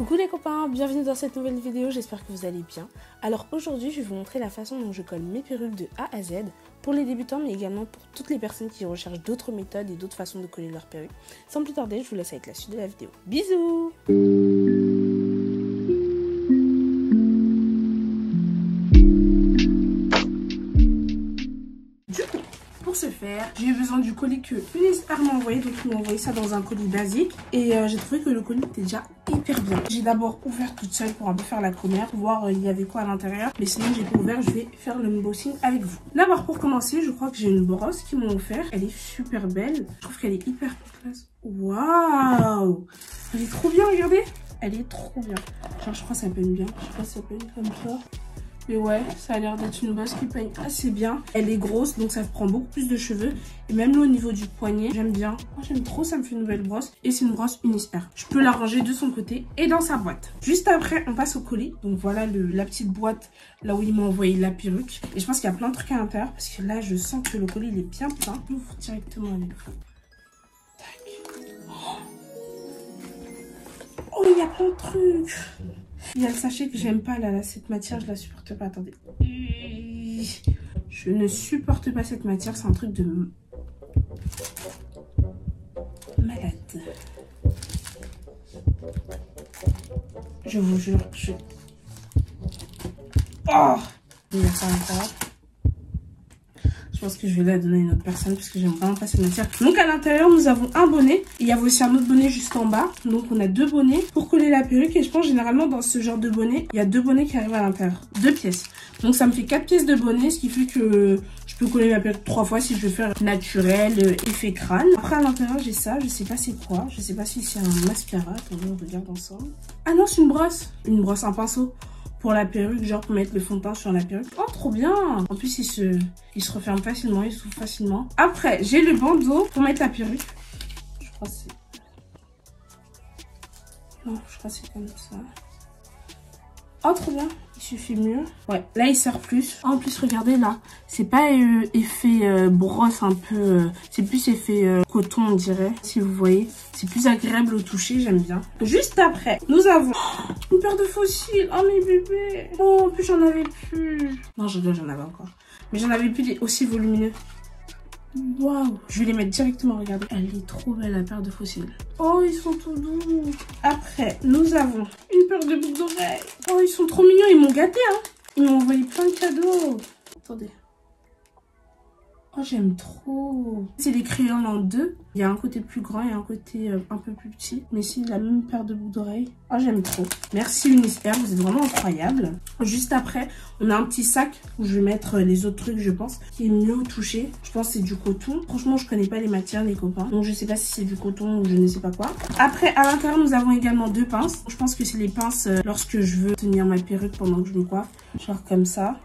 Coucou les copains, bienvenue dans cette nouvelle vidéo, j'espère que vous allez bien. Alors aujourd'hui je vais vous montrer la façon dont je colle mes perruques de A à Z pour les débutants mais également pour toutes les personnes qui recherchent d'autres méthodes et d'autres façons de coller leurs perruques. Sans plus tarder, je vous laisse avec la suite de la vidéo. Bisous! Pour ce faire, j'ai besoin du colis que Ulysse m'a envoyé. Donc il m'a envoyé ça dans un colis basique. Et j'ai trouvé que le colis était déjà hyper bien. J'ai d'abord ouvert toute seule pour un peu faire la première, pour voir il y avait quoi à l'intérieur. Mais sinon j'ai pas ouvert, je vais faire l'unboxing avec vous. D'abord pour commencer, je crois que j'ai une brosse qu'ils m'ont offert. Elle est super belle. Je trouve qu'elle est hyper classe. Waouh! Elle est trop bien, regardez! Elle est trop bien. Genre je crois que ça peigne bien. Je sais pas si ça peigne comme ça. Mais ouais, ça a l'air d'être une brosse qui peigne assez bien. Elle est grosse, donc ça prend beaucoup plus de cheveux. Et même là, au niveau du poignet, j'aime bien. Moi, j'aime trop, ça me fait une nouvelle brosse. Et c'est une brosse Ulysse. Je peux la ranger de son côté et dans sa boîte. Juste après, on passe au colis. Donc voilà la petite boîte, là où il m'a envoyé la perruque. Et je pense qu'il y a plein de trucs à l'intérieur. Parce que là, je sens que le colis, il est bien plein. J'ouvre directement avec vous. Tac. Oh, il y a plein de trucs. Il y a le sachet que j'aime pas, là, cette matière, je la supporte pas. Attendez. Je ne supporte pas cette matière, c'est un truc de malade. Je vous jure, Oh, il y a ça à l'intérieur. Je pense que je vais la donner à une autre personne parce que j'aime vraiment pas cette matière. Donc à l'intérieur, nous avons un bonnet. Il y avait aussi un autre bonnet juste en bas. Donc on a deux bonnets pour coller la perruque. Et je pense généralement dans ce genre de bonnet, il y a deux bonnets qui arrivent à l'intérieur. 2 pièces. Donc ça me fait 4 pièces de bonnet, ce qui fait que je peux coller ma perruque 3 fois si je veux faire naturel, effet crâne. Après à l'intérieur, j'ai ça. Je sais pas c'est quoi. Je sais pas si c'est un mascara. Attendez, on regarde ensemble. Ah non, c'est une brosse. Une brosse, un pinceau. Pour la perruque, genre pour mettre le fond de teint sur la perruque. Oh, trop bien! En plus, il se referme facilement, il s'ouvre facilement. Après, j'ai le bandeau pour mettre la perruque. Je crois que c'est... Non, je crois que c'est comme ça. Oh, trop bien! Il suffit mieux. Ouais, là, il sert plus. En plus, regardez là. C'est pas effet brosse un peu... c'est plus effet coton, on dirait. Si vous voyez. C'est plus agréable au toucher, j'aime bien. Juste après, nous avons une paire de fossiles. Oh, mes bébés. Oh, en plus, j'en avais plus. Non, j'en avais encore. Mais j'en avais plus des aussi volumineux. Waouh. Je vais les mettre directement, regardez. Elle est trop belle, la paire de fossiles. Oh, ils sont tout doux. Après, nous avons une paire de boucles d'oreilles. Oh, ils sont trop mignons. Ils m'ont gâté, hein. Ils m'ont envoyé plein de cadeaux. Attendez. Oh, j'aime trop. C'est des crayons en deux. Il y a un côté plus grand et un côté un peu plus petit. Mais c'est la même paire de boucles d'oreilles. Oh, j'aime trop. Merci Ulysse, vous êtes vraiment incroyable. Juste après, on a un petit sac où je vais mettre les autres trucs, je pense, qui est mieux au toucher. Je pense que c'est du coton. Franchement, je connais pas les matières, les copains. Donc, je sais pas si c'est du coton ou je ne sais pas quoi. Après, à l'intérieur, nous avons également 2 pinces. Je pense que c'est les pinces lorsque je veux tenir ma perruque pendant que je me coiffe. Genre comme ça.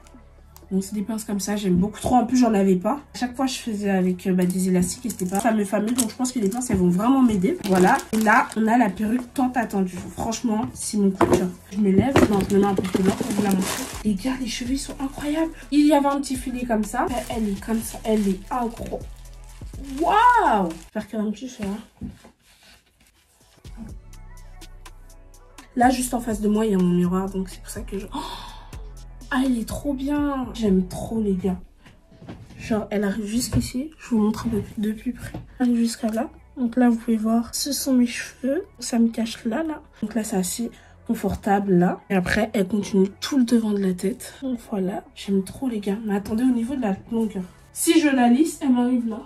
Donc c'est des pinces comme ça, j'aime beaucoup trop. En plus j'en avais pas. À chaque fois je faisais avec des élastiques et c'était pas fameux. Donc je pense que les pinces elles vont vraiment m'aider. Voilà. Et là on a la perruque tant attendue. Franchement c'est mon coup de cœur. Je me lève, non je me mets un peu plus loin pour vous la montrer. Les gars, les cheveux ils sont incroyables. Il y avait un petit filet comme ça. Elle est comme ça, elle est incroyable. Waouh. J'espère qu'elle va me toucher hein. Là juste en face de moi il y a mon miroir. Donc c'est pour ça que je... Oh, ah, elle est trop bien. J'aime trop les gars. Genre, elle arrive jusqu'ici. Je vous montre un peu de plus près. Elle arrive jusqu'à là. Donc là, vous pouvez voir, ce sont mes cheveux. Ça me cache là. Donc là, c'est assez confortable là. Et après, elle continue tout le devant de la tête. Donc voilà. J'aime trop les gars. Mais attendez, au niveau de la longueur. Si je la lisse, elle m'arrive là.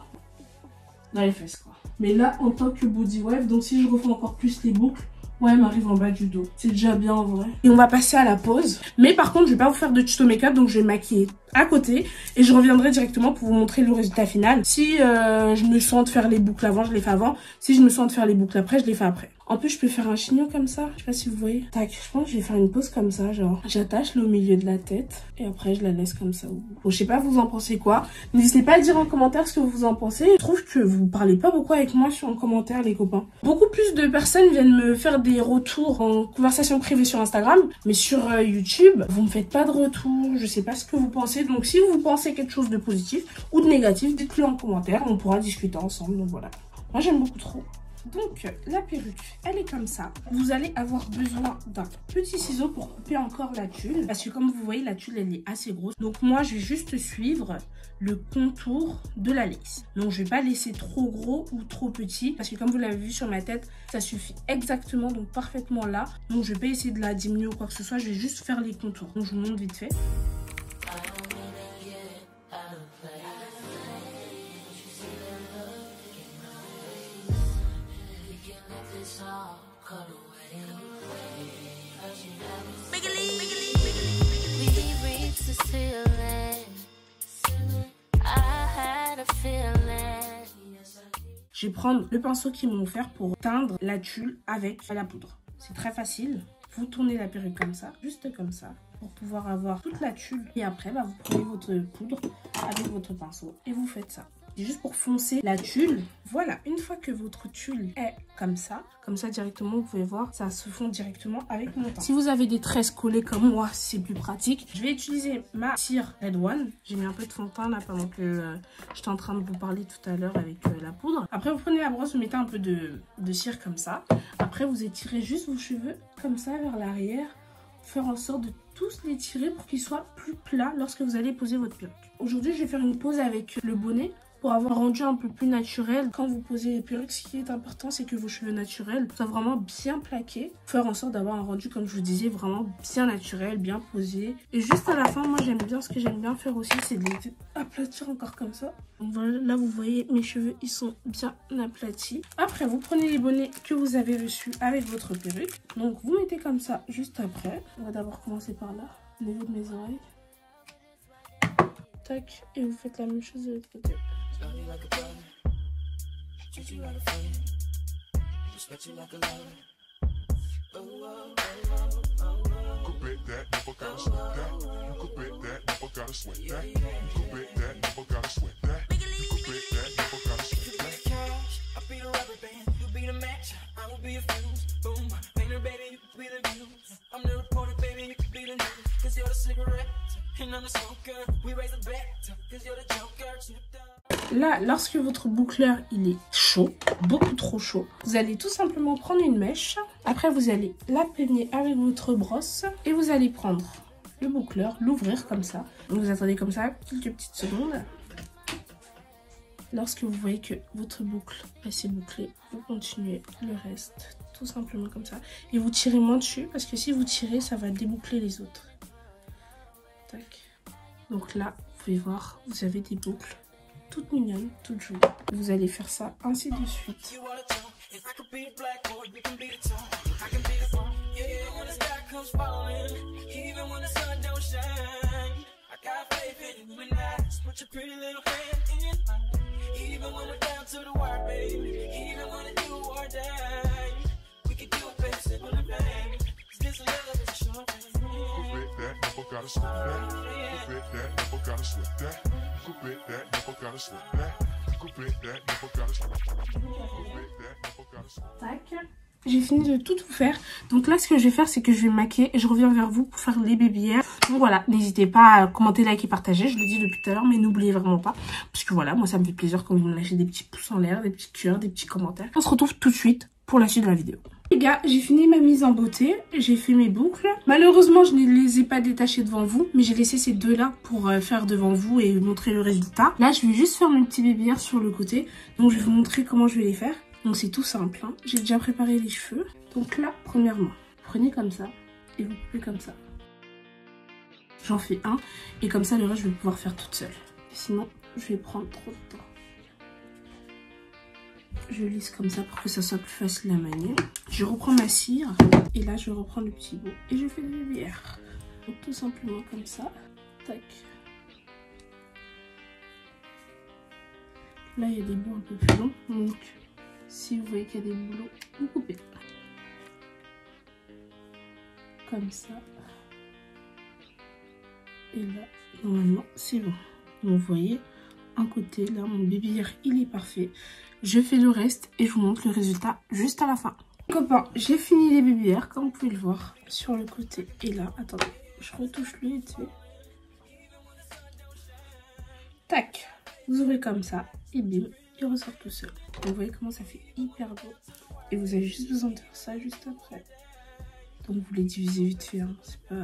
Dans les fesses quoi. Mais là, en tant que body wave, donc si je refais encore plus les boucles, ouais, elle m'arrive en bas du dos. C'est déjà bien en vrai. Et on va passer à la pause. Mais par contre, je vais pas vous faire de tuto make-up. Donc, je vais me maquiller à côté. Et je reviendrai directement pour vous montrer le résultat final. Si je me sens de faire les boucles avant, je les fais avant. Si je me sens de faire les boucles après, je les fais après. En plus, je peux faire un chignon comme ça. Je sais pas si vous voyez. Tac, je pense que je vais faire une pose comme ça. Genre, j'attache le milieu de la tête. Et après, je la laisse comme ça. Bon, je sais pas, vous en pensez quoi? N'hésitez pas à dire en commentaire ce que vous en pensez. Je trouve que vous parlez pas beaucoup avec moi sur un commentaire, les copains. Beaucoup plus de personnes viennent me faire des retours en conversation privée sur Instagram. Mais sur YouTube, vous me faites pas de retour. Je sais pas ce que vous pensez. Donc, si vous pensez quelque chose de positif ou de négatif, dites-le en commentaire. On pourra discuter ensemble. Donc, voilà. Moi, j'aime beaucoup trop. Donc la perruque, elle est comme ça. Vous allez avoir besoin d'un petit ciseau pour couper encore la tulle. Parce que comme vous voyez, la tulle, elle est assez grosse. Donc moi, je vais juste suivre le contour de la lace. Donc je vais pas laisser trop gros ou trop petit. Parce que comme vous l'avez vu sur ma tête, ça suffit exactement, donc parfaitement là. Donc je vais pas essayer de la diminuer ou quoi que ce soit. Je vais juste faire les contours. Donc je vous montre vite fait. Je vais prendre le pinceau qu'ils m'ont offert pour teindre la tulle avec la poudre. C'est très facile. Vous tournez la perruque comme ça, juste comme ça, pour pouvoir avoir toute la tulle. Et après, vous prenez votre poudre avec votre pinceau et vous faites ça. C'est juste pour foncer la tulle. Voilà, une fois que votre tulle est comme ça directement, vous pouvez voir, ça se fond directement avec mon teint. Si vous avez des tresses collées comme moi, c'est plus pratique. Je vais utiliser ma cire Red One. J'ai mis un peu de fond de teint là pendant que j'étais en train de vous parler tout à l'heure avec la poudre. Après, vous prenez la brosse, vous mettez un peu de cire comme ça. Après, vous étirez juste vos cheveux comme ça vers l'arrière. Faire en sorte de tous les tirer pour qu'ils soient plus plats lorsque vous allez poser votre perruque. Aujourd'hui, je vais faire une pose avec le bonnet pour avoir un rendu un peu plus naturel. Quand vous posez les perruques, ce qui est important, c'est que vos cheveux naturels soient vraiment bien plaqués. Faire en sorte d'avoir un rendu, comme je vous disais, vraiment bien naturel, bien posé. Et juste à la fin, moi j'aime bien, ce que j'aime bien faire aussi, c'est de les aplatir encore comme ça. Donc voilà, là vous voyez, mes cheveux, ils sont bien aplatis. Après, vous prenez les bonnets que vous avez reçus avec votre perruque. Donc vous mettez comme ça juste après. On va d'abord commencer par là, au niveau de mes oreilles. Tac, et vous faites la même chose de l'autre côté. Là, lorsque votre boucleur il est chaud, beaucoup trop chaud, vous allez tout simplement prendre une mèche. Après, vous allez la peigner avec votre brosse et vous allez prendre le boucleur, l'ouvrir comme ça. Donc, vous attendez comme ça quelques petites secondes. Lorsque vous voyez que votre boucle s'est bouclée, vous continuez le reste tout simplement comme ça. Et vous tirez moins dessus parce que si vous tirez, ça va déboucler les autres. Tac. Donc là, vous pouvez voir, vous avez des boucles toutes mignonnes, toutes jolies. Vous allez faire ça ainsi de suite. Tac. J'ai fini de tout faire. Donc là, ce que je vais faire, c'est que je vais maquiller et je reviens vers vous pour faire les babyères. Donc voilà, n'hésitez pas à commenter, liker, partager. Je le dis depuis tout à l'heure, mais n'oubliez vraiment pas. Parce que voilà, moi, ça me fait plaisir quand vous me lâchez des petits pouces en l'air, des petits cœurs, des petits commentaires. On se retrouve tout de suite pour la suite de la vidéo. Les gars, j'ai fini ma mise en beauté. J'ai fait mes boucles. Malheureusement, je ne les ai pas détachées devant vous. Mais j'ai laissé ces deux-là pour faire devant vous et montrer le résultat. Là, je vais juste faire mes petits babyères sur le côté. Donc, je vais vous montrer comment je vais les faire. Donc c'est tout simple, hein. J'ai déjà préparé les cheveux. Donc là, premièrement, prenez comme ça et vous coupez comme ça. J'en fais un et comme ça le reste je vais pouvoir faire toute seule. Sinon, je vais prendre trop de temps. Je lisse comme ça pour que ça soit plus facile à manier. Je reprends ma cire et là je reprends le petit bout et je fais des babyères. Donc tout simplement comme ça. Tac. Là il y a des bouts un peu plus longs, donc si vous voyez qu'il y a des boulots, vous coupez. Comme ça. Et là, normalement, c'est bon. Donc, vous voyez, un côté, là, mon babylière, il est parfait. Je fais le reste et je vous montre le résultat juste à la fin. Copains, j'ai fini les babylières, comme vous pouvez le voir, sur le côté. Et là, attendez, je retouche le vite fait. Tac, vous ouvrez comme ça, et bim. il ressort tout seul. Donc vous voyez comment ça fait hyper beau. Et vous avez juste besoin de faire ça juste après. Donc vous les divisez vite fait, hein. C'est pas...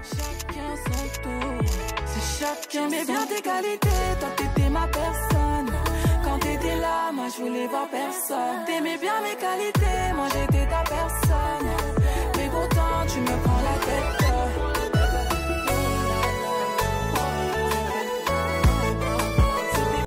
Chacun son tour. C'est chacun. J'aimais bien tes qualités, toi t'étais ma personne. Quand t'étais là, moi je voulais voir personne. T'aimais bien mes qualités.